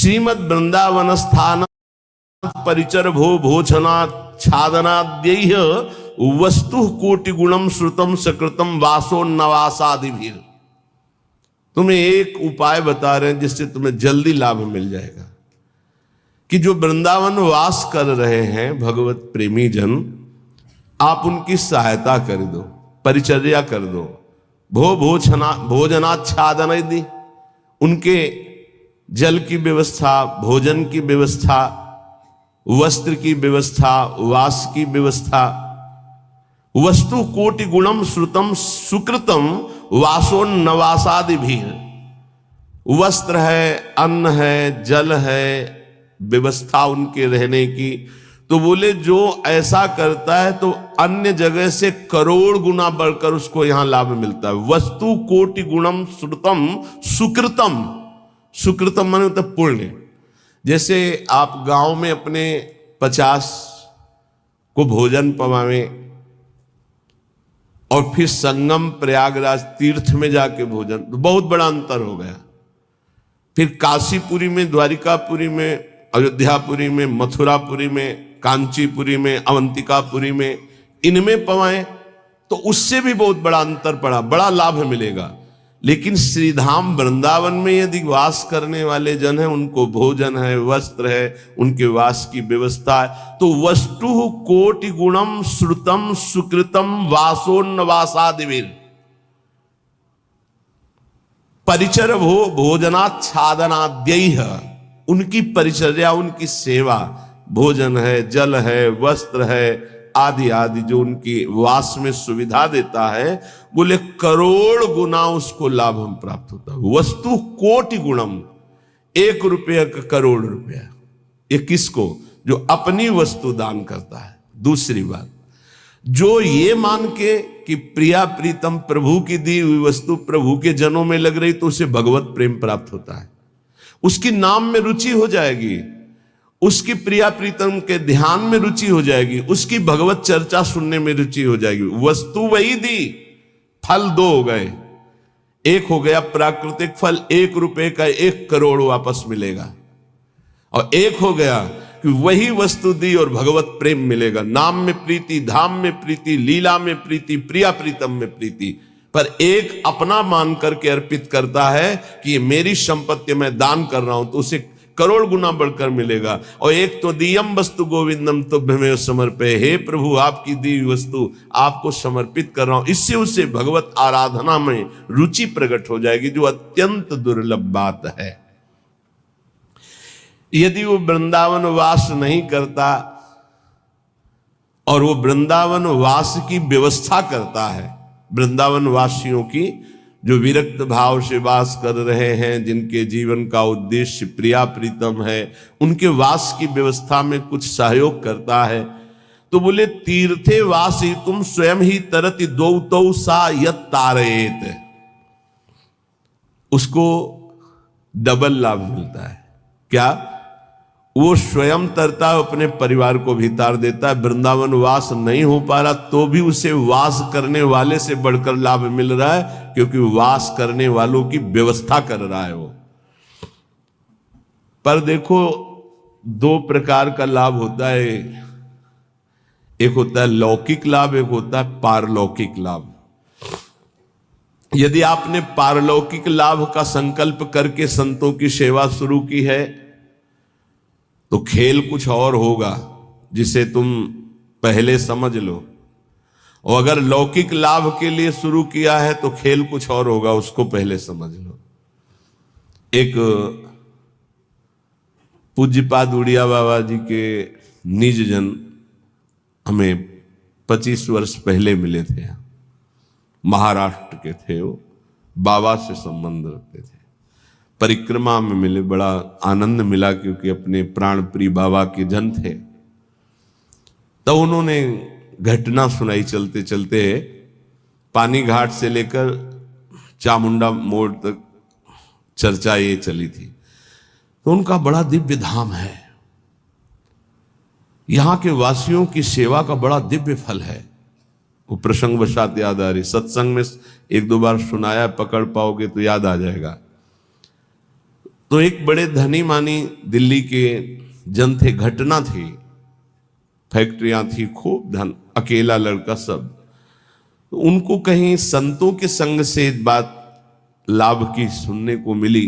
श्रीमद वृंदावन स्थान परिचर भो भोजना छादनाद्यैः वस्तु कोटि गुणम श्रुतम सकृतम वासोन्नवासादिभिः। तुम्हें एक उपाय बता रहे हैं जिससे तुम्हें जल्दी लाभ मिल जाएगा कि जो वृंदावन वास कर रहे हैं भगवत प्रेमी जन, आप उनकी सहायता कर दो, परिचर्या कर दो। भोजनाच्छादन यदि उनके जल की व्यवस्था, भोजन की व्यवस्था, वस्त्र की व्यवस्था, वास की व्यवस्था, वस्तु कोटि गुणम श्रुतम सुकृतम वासोन्नवासादि भी। वस्त्र है, अन्न है, जल है, व्यवस्था उनके रहने की। तो बोले जो ऐसा करता है तो अन्य जगह से करोड़ गुना बढ़कर उसको यहां लाभ मिलता है। वस्तु कोटि गुणम श्रुतम सुकृतम, सुकृतम माने तो पुण्य। जैसे आप गांव में अपने 50 को भोजन पवावें और फिर संगम प्रयागराज तीर्थ में जाके भोजन, तो बहुत बड़ा अंतर हो गया। फिर काशीपुरी में, द्वारिकापुरी में, अयोध्यापुरी में, मथुरापुरी में, कांचीपुरी में, अवंतिकापुरी में, इनमें पवाएं तो उससे भी बहुत बड़ा अंतर पड़ा, बड़ा लाभ मिलेगा। लेकिन श्रीधाम वृंदावन में यदि वास करने वाले जन हैं, उनको भोजन है, वस्त्र है, उनके वास की व्यवस्था है, तो वस्तु कोटि गुणम श्रुतम सुकृतम वासोन्नवासादिभिः परिचर भोजनाच्छादनाद्यैः। उनकी परिचर्या, उनकी सेवा, भोजन है, जल है, वस्त्र है, आदि आदि जो उनकी वास में सुविधा देता है, बोले करोड़ गुना उसको लाभ हम प्राप्त होता है। वस्तु कोटि गुणम, 1 रुपया का करोड़ रुपया। ये किसको? जो अपनी वस्तु दान करता है। दूसरी बात, जो ये मान के कि प्रिया प्रीतम प्रभु की दी हुई वस्तु प्रभु के जनों में लग रही, तो उसे भगवत प्रेम प्राप्त होता है, उसकी नाम में रुचि हो जाएगी, उसकी प्रिया प्रीतम के ध्यान में रुचि हो जाएगी, उसकी भगवत चर्चा सुनने में रुचि हो जाएगी। वस्तु वही दी, फल 2 हो गए। एक हो गया प्राकृतिक फल, 1 रुपए का 1 करोड़ वापस मिलेगा, और एक हो गया कि वही वस्तु दी और भगवत प्रेम मिलेगा। नाम में प्रीति, धाम में प्रीति, लीला में प्रीति, प्रिया प्रीतम में प्रीति। पर एक अपना मान करके अर्पित करता है कि ये मेरी संपत्ति मैं दान कर रहा हूं, तो उसे करोड़ गुना बढ़कर मिलेगा। और एक तो दियम वस्तु गोविंदम तुभ्यमेव समर्पये, हे प्रभु आपकी दी हुई वस्तु आपको समर्पित कर रहा हूं, इससे उसे भगवत आराधना में रुचि प्रकट हो जाएगी, जो अत्यंत दुर्लभ बात है। यदि वो वृंदावन वास नहीं करता और वो वृंदावन वास की व्यवस्था करता है, वृंदावन वासियों की जो विरक्त भाव से वास कर रहे हैं, जिनके जीवन का उद्देश्य प्रिया प्रीतम है, उनके वास की व्यवस्था में कुछ सहयोग करता है, तो बोले तीर्थे वासी तुम स्वयं ही तरति द्वौ सा यत् तारयेत, उसको डबल लाभ मिलता है। क्या? वो स्वयं तरता है, अपने परिवार को भी तार देता है। वृंदावन वास नहीं हो पा रहा तो भी उसे वास करने वाले से बढ़कर लाभ मिल रहा है, क्योंकि वास करने वालों की व्यवस्था कर रहा है वो। पर देखो 2 प्रकार का लाभ होता है, एक होता है लौकिक लाभ, एक होता है पारलौकिक लाभ। यदि आपने पारलौकिक लाभ का संकल्प करके संतों की सेवा शुरू की है तो खेल कुछ और होगा, जिसे तुम पहले समझ लो। और अगर लौकिक लाभ के लिए शुरू किया है तो खेल कुछ और होगा, उसको पहले समझ लो। एक पूज्यपाद उड़िया बाबा जी के निज जन हमें 25 वर्ष पहले मिले थे, महाराष्ट्र के थे वो, बाबा से संबंध रखते थे। परिक्रमा में मिले, बड़ा आनंद मिला, क्योंकि अपने प्राण प्रिय बाबा के जन थे। तो उन्होंने घटना सुनाई चलते चलते, पानी घाट से लेकर चामुंडा मोड़ तक चर्चा ये चली थी। तो उनका बड़ा दिव्य धाम है, यहां के वासियों की सेवा का बड़ा दिव्य फल है। वो प्रसंग वशात याद आ रही, सत्संग में 1-2 बार सुनाया, पकड़ पाओगे तो याद आ जाएगा। तो एक बड़े धनी मानी दिल्ली के जन थे, घटना थी, फैक्ट्रियां थी, खूब धन, अकेला लड़का सब। तो उनको कहीं संतों के संग से बात लाभ की सुनने को मिली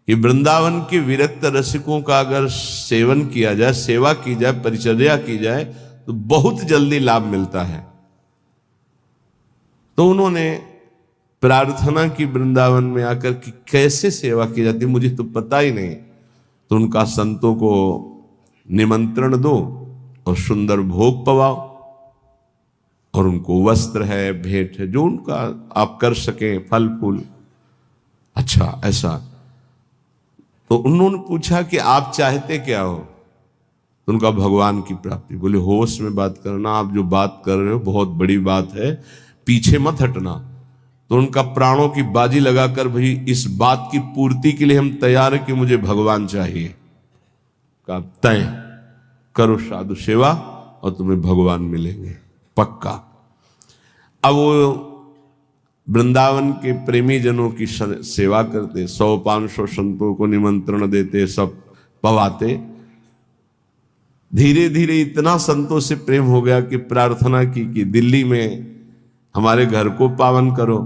कि वृंदावन के विरक्त रसिकों का अगर सेवन किया जाए, सेवा की जाए, परिचर्या की जाए तो बहुत जल्दी लाभ मिलता है। तो उन्होंने प्रार्थना की वृंदावन में आकर कि कैसे सेवा की जाती, मुझे तो पता ही नहीं। तो उनका संतों को निमंत्रण दो और सुंदर भोग पवाओ, और उनको वस्त्र है, भेंट है, जो उनका आप कर सकें, फल फूल। अच्छा ऐसा। तो उन्होंने पूछा कि आप चाहते क्या हो? तो उनका भगवान की प्राप्ति। बोले होश में बात करना, आप जो बात कर रहे हो बहुत बड़ी बात है, पीछे मत हटना। तो उनका प्राणों की बाजी लगाकर, भाई इस बात की पूर्ति के लिए हम तैयार हैं कि मुझे भगवान चाहिए। का तय करो साधु सेवा और तुम्हें भगवान मिलेंगे पक्का। अब वो वृंदावन के प्रेमी जनों की सेवा करते, 100-500 संतों को निमंत्रण देते, सब पवाते। धीरे धीरे इतना संतों से प्रेम हो गया कि प्रार्थना की कि दिल्ली में हमारे घर को पावन करो।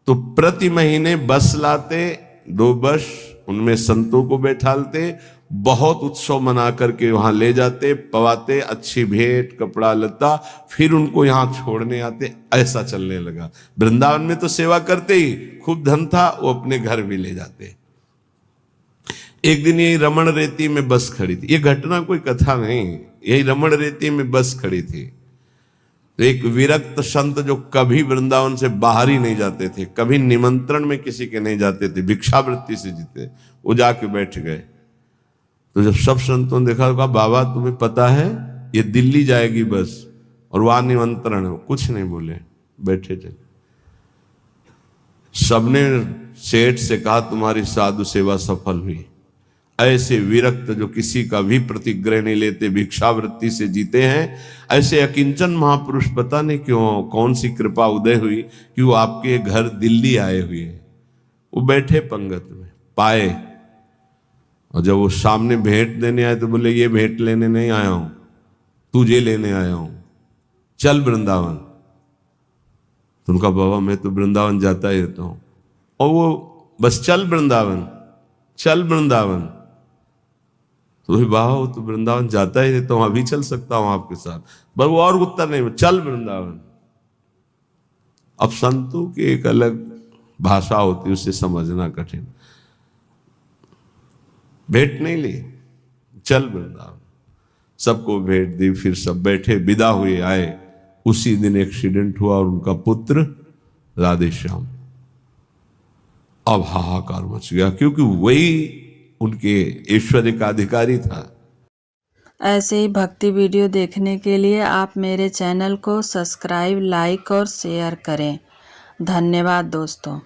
तो प्रति महीने बस लाते, 2 बस, उनमें संतों को बैठालते, बहुत उत्सव मना करके वहां ले जाते, पवाते, अच्छी भेंट, कपड़ा लत्ता, फिर उनको यहां छोड़ने आते। ऐसा चलने लगा। वृंदावन में तो सेवा करते ही, खूब धन था, वो अपने घर भी ले जाते। एक दिन यही रमण रेती में बस खड़ी थी, ये घटना कोई कथा नहीं, यही रमण रेती में बस खड़ी थी। तो एक विरक्त संत जो कभी वृंदावन से बाहर ही नहीं जाते थे, कभी निमंत्रण में किसी के नहीं जाते थे, भिक्षावृत्ति से जीते, वो जाके बैठ गए। तो जब सब संतों ने देखा, कहा बाबा तुम्हें पता है ये दिल्ली जाएगी बस और वहां निमंत्रण है? कुछ नहीं बोले, बैठे थे। सबने सेठ से कहा तुम्हारी साधु सेवा सफल हुई। ऐसे विरक्त जो किसी का भी प्रतिग्रह नहीं लेते, भिक्षावृत्ति से जीते हैं, ऐसे अकिंचन महापुरुष पता नहीं क्यों, कौन सी कृपा उदय हुई कि वो आपके घर दिल्ली आए हुए। वो बैठे पंगत में, पाए, और जब वो सामने भेंट देने आए तो बोले ये भेंट लेने नहीं आया हूं, तुझे लेने आया हूं, चल वृंदावन। तो उनका बाबा मैं तो वृंदावन जाता ही रहता हूं। और वो बस चल वृंदावन, चल वृंदावन। तो बाबा वो तो वृंदावन जाता ही रहता हूं, अभी चल सकता हूं आपके साथ, पर वो और उत्तर नहीं, चल वृंदावन। अब संतों की एक अलग भाषा होती, उसे समझना कठिन। भेंट नहीं ली, चल वृंदावन। सबको भेंट दी, फिर सब बैठे, विदा हुए, आए। उसी दिन एक्सीडेंट हुआ और उनका पुत्र राधेश्याम। अब हाहाकार मच गया, क्योंकि वही उनके ऐश्वर्य का अधिकारी था। ऐसे ही भक्ति वीडियो देखने के लिए आप मेरे चैनल को सब्सक्राइब, लाइक और शेयर करें। धन्यवाद दोस्तों।